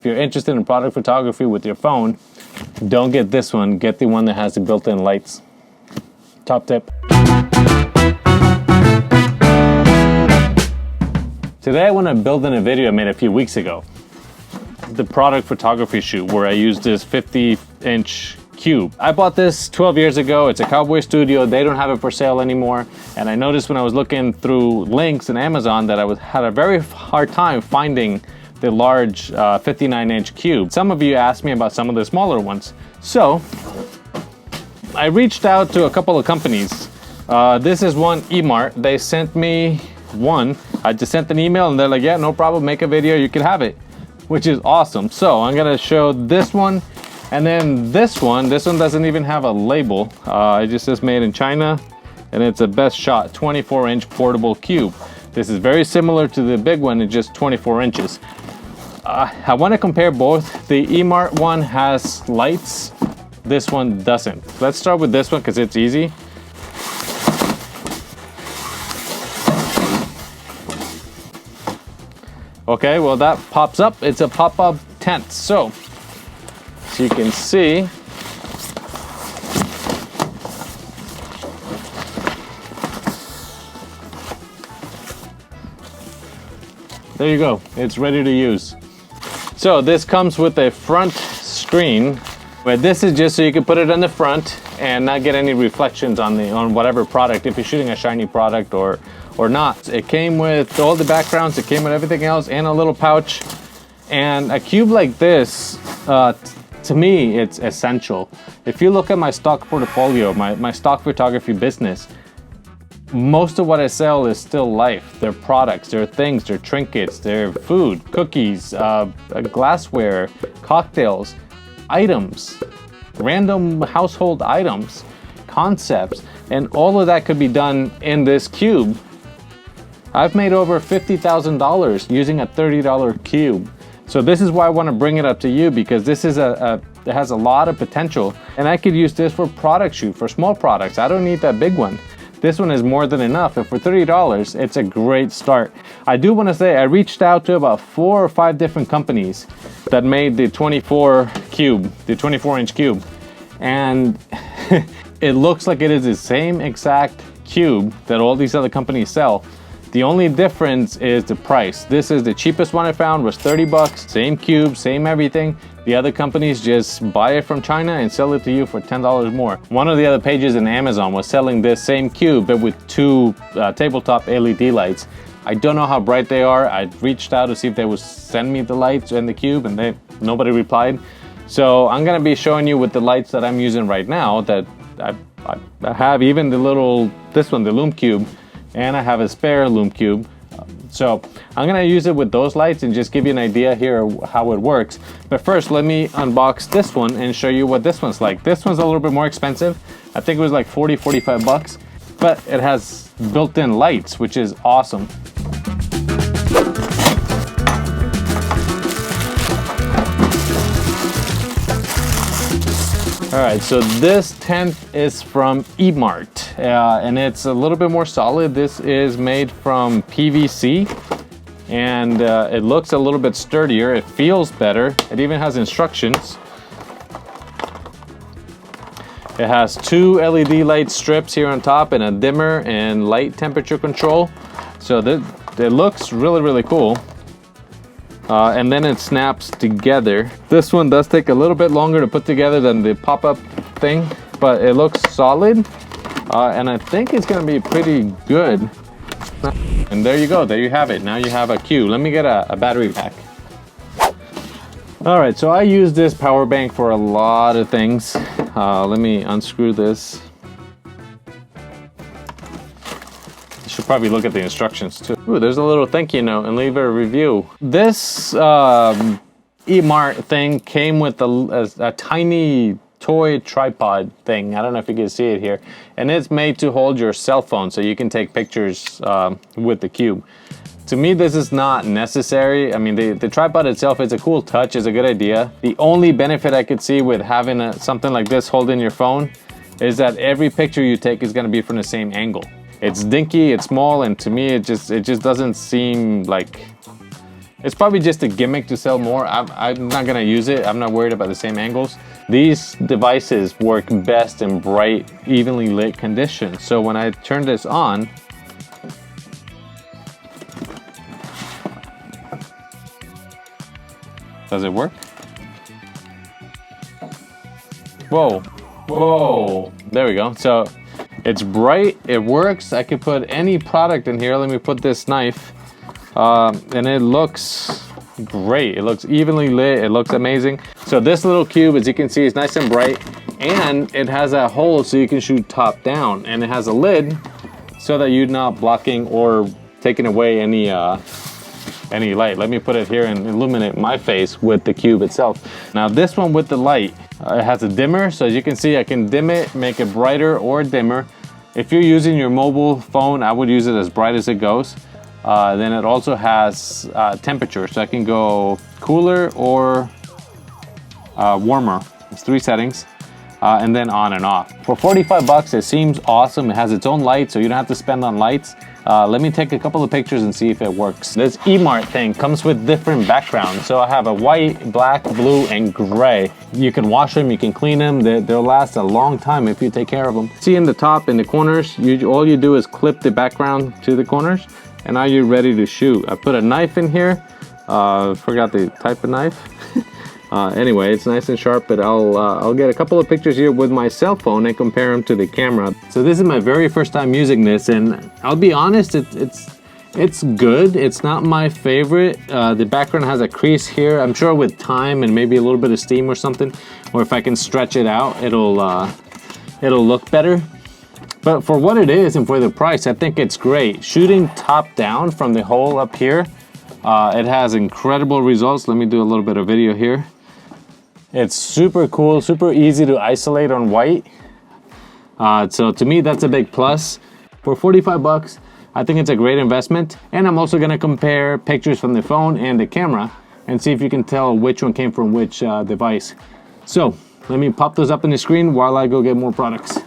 If you're interested in product photography with your phone, don't get this one. Get the one that has the built-in lights. Top tip. Today I want to build in a video I made a few weeks ago. The product photography shoot where I used this 50-inch cube. I bought this 12 years ago. It's a Cowboy Studio. They don't have it for sale anymore. And I noticed when I was looking through links in Amazon that I had a very hard time finding the large 59-inch cube. Some of you asked me about some of the smaller ones. So I reached out to a couple of companies. This is one, eMart. They sent me one. I just sent an email and they're like, yeah, no problem, make a video, you can have it, which is awesome. So I'm gonna show this one, and then this one doesn't even have a label. It just says made in China, and it's a best shot 24-inch portable cube. This is very similar to the big one, it's just 24 inches. I want to compare both. The eMart one has lights, this one doesn't. Let's start with this one because it's easy. Okay, well that pops up. It's a pop-up tent. So you can see, there you go. It's ready to use. So this comes with a front screen, but this is just so you can put it on the front and not get any reflections on whatever product, if you're shooting a shiny product or not. It came with all the backgrounds, it came with everything else, and a little pouch. And a cube like this, to me, it's essential. If you look at my stock portfolio, my stock photography business, most of what I sell is still life. They're products, they're things, they're trinkets, they're food, cookies, glassware, cocktails, items, random household items, concepts, and all of that could be done in this cube. I've made over $50,000 using a $30 cube. So this is why I want to bring it up to you, because this is it has a lot of potential, and I could use this for product shoot, for small products. I don't need that big one. This one is more than enough, and for $30, it's a great start. I do want to say I reached out to about 4 or 5 different companies that made the 24-inch cube, and it looks like it is the same exact cube that all these other companies sell. The only difference is the price. This is the cheapest one I found, was 30 bucks, same cube, same everything. The other companies just buy it from China and sell it to you for $10 more. One of the other pages in Amazon was selling this same cube, but with 2 tabletop LED lights. I don't know how bright they are. I reached out to see if they would send me the lights and the cube, and nobody replied. So I'm gonna be showing you with the lights that I'm using right now, that I have even this one, the Lume Cube, and I have a spare Lume Cube. So I'm gonna use it with those lights and just give you an idea here how it works. But first, let me unbox this one and show you what this one's like. This one's a little bit more expensive. I think it was like 40, 45 bucks, but it has built-in lights, which is awesome. All right, so this tent is from eMart, and it's a little bit more solid. This is made from PVC, and it looks a little bit sturdier. It feels better. It even has instructions. It has 2 LED light strips here on top and a dimmer and light temperature control. So it looks really, really cool. And then it snaps together. This one does take a little bit longer to put together than the pop-up thing, but it looks solid, and I think it's gonna be pretty good. And there you go, there you have it. Now you have a cube. Let me get a battery pack. All right, so I use this power bank for a lot of things. Let me unscrew this. Should probably look at the instructions too. Ooh, there's a little thank you note and leave a review. This eMart thing came with a tiny toy tripod thing. I don't know if you can see it here. And it's made to hold your cell phone so you can take pictures with the cube. To me, this is not necessary. I mean, the tripod itself is a cool touch, is a good idea. The only benefit I could see with having something like this holding your phone is that every picture you take is gonna be from the same angle. It's dinky, it's small, and to me it just doesn't seem like It's probably just a gimmick to sell more. I'm not gonna use it. I'm not worried about the same angles. These devices work best in bright, evenly lit conditions. So when I turn this on, does it work? Whoa, whoa, there we go. So it's bright, it works. I could put any product in here. Let me put this knife. And it looks great. It looks evenly lit. It looks amazing. So this little cube, as you can see, is nice and bright, and it has a hole so you can shoot top down, and it has a lid so that you're not blocking or taking away any light. Let me put it here and illuminate my face with the cube itself. Now this one with the light, it has a dimmer, so as you can see, I can dim it, make it brighter or dimmer. If you're using your mobile phone, I would use it as bright as it goes. Then it also has temperature, so I can go cooler or warmer. It's 3 settings, and then on and off. For 45 bucks, it seems awesome. It has its own light, so you don't have to spend on lights. Let me take a couple of pictures and see if it works. This eMart thing comes with different backgrounds. So I have a white, black, blue, and gray. You can wash them, you can clean them. They'll last a long time if you take care of them. See in the top, in the corners, all you do is clip the background to the corners, and now you're ready to shoot. I put a knife in here. Forgot the type of knife. Anyway, it's nice and sharp, but I'll get a couple of pictures here with my cell phone and compare them to the camera. So this is my very first time using this, and I'll be honest, it's good. It's not my favorite. The background has a crease here. I'm sure with time and maybe a little bit of steam or something, or if I can stretch it out, it'll look better. But for what it is and for the price, I think it's great. Shooting top down from the hole up here, it has incredible results. Let me do a little bit of video here. It's super cool, super easy to isolate on white. So to me, that's a big plus. For 45 bucks, I think it's a great investment. And I'm also gonna compare pictures from the phone and the camera and see if you can tell which one came from which device. So let me pop those up on the screen while I go get more products.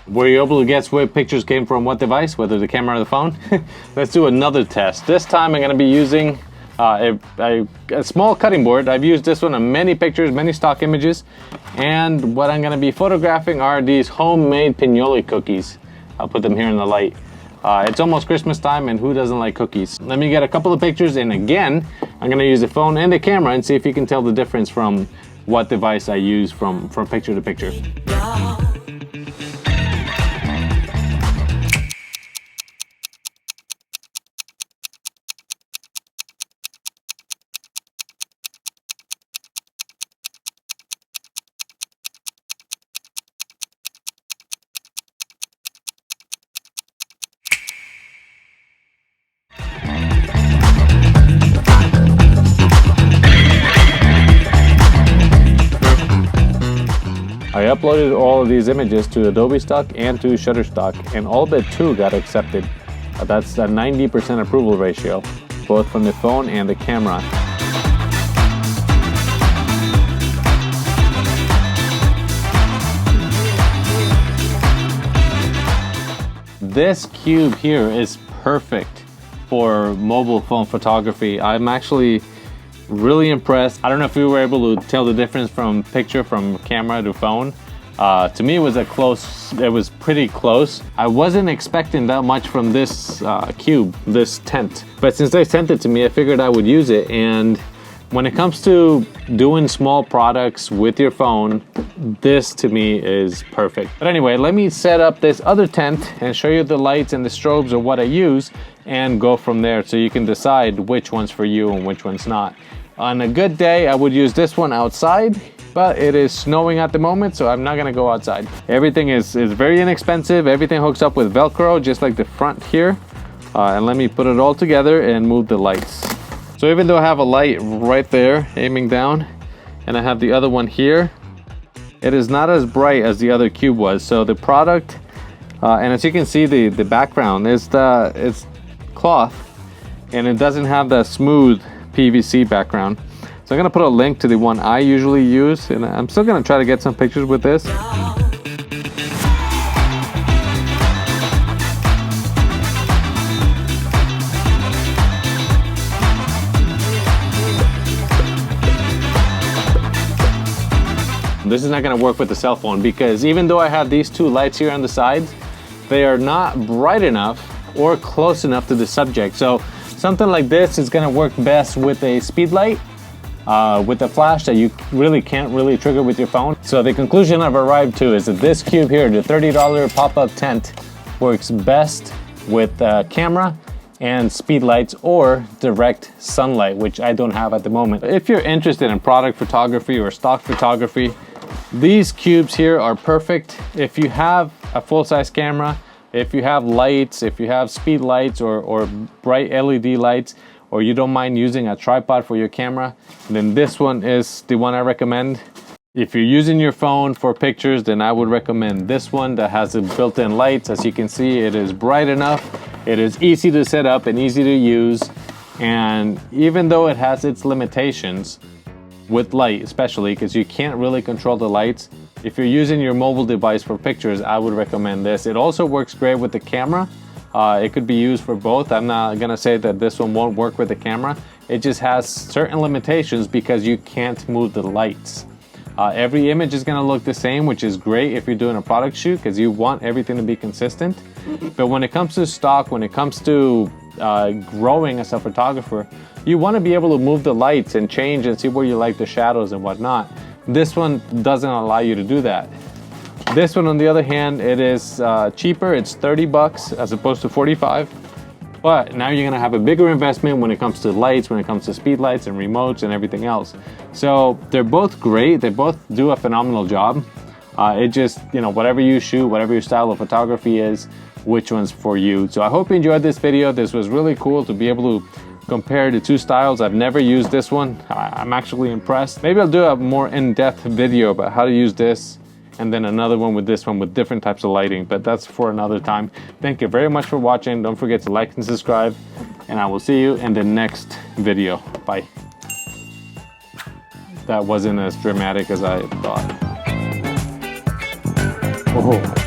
Were you able to guess where pictures came from what device, whether the camera or the phone? Let's do another test. This time I'm going to be using a small cutting board. I've used this one on many pictures, many stock images. And what I'm going to be photographing are these homemade pinole cookies. I'll put them here in the light. It's almost Christmas time, and who doesn't like cookies? Let me get a couple of pictures, and again, I'm going to use the phone and the camera and see if you can tell the difference from what device I use from picture to picture. I uploaded all of these images to Adobe Stock and to Shutterstock, and all but 2 got accepted. That's a 90% approval ratio, both from the phone and the camera. This cube here is perfect for mobile phone photography. I'm actually really impressed. I don't know if we were able to tell the difference from picture from camera to phone. To me, it was pretty close. I wasn't expecting that much from this cube, this tent. But since they sent it to me, I figured I would use it. And when it comes to doing small products with your phone, this to me is perfect. But anyway, let me set up this other tent and show you the lights and the strobes of what I use and go from there so you can decide which one's for you and which one's not. On a good day, I would use this one outside, but it is snowing at the moment, so I'm not gonna go outside. Everything is very inexpensive. Everything hooks up with Velcro, just like the front here. And let me put it all together and move the lights. So even though I have a light right there aiming down, and I have the other one here, it is not as bright as the other cube was. So the product, and as you can see, the background is it's cloth, and it doesn't have that smooth PVC background. So I'm gonna put a link to the one I usually use, and I'm still gonna try to get some pictures with this. This is not gonna work with the cell phone because even though I have these two lights here on the sides, they are not bright enough or close enough to the subject. So something like this is gonna work best with a speed light, with a flash that you really can't really trigger with your phone. So the conclusion I've arrived to is that this cube here, the $30 pop-up tent, works best with camera and speed lights or direct sunlight, which I don't have at the moment. If you're interested in product photography or stock photography, these cubes here are perfect. If you have a full-size camera, if you have lights, if you have speed lights or bright LED lights, or you don't mind using a tripod for your camera, then this one is the one I recommend. If you're using your phone for pictures, then I would recommend this one that has the built-in lights. As you can see, it is bright enough, it is easy to set up and easy to use, and even though it has its limitations, with light especially, because you can't really control the lights, if you're using your mobile device for pictures, I would recommend this. It also works great with the camera. It could be used for both. I'm not gonna say that this one won't work with the camera. It just has certain limitations because you can't move the lights. Every image is gonna look the same, which is great if you're doing a product shoot because you want everything to be consistent. But when it comes to stock, when it comes to growing as a photographer, you want to be able to move the lights and change and see where you like the shadows and whatnot. This one doesn't allow you to do that. This one, on the other hand, it is cheaper. It's 30 bucks as opposed to 45. But now you're gonna have a bigger investment when it comes to lights, when it comes to speed lights and remotes and everything else. So they're both great. They both do a phenomenal job. It just, you know, whatever you shoot, whatever your style of photography is, which one's for you. So I hope you enjoyed this video. This was really cool to be able to compare the two styles. I've never used this one. I'm actually impressed. Maybe I'll do a more in-depth video about how to use this, and then another one with this one with different types of lighting, but that's for another time. Thank you very much for watching. Don't forget to like and subscribe, and I will see you in the next video. Bye. That wasn't as dramatic as I thought. Oh.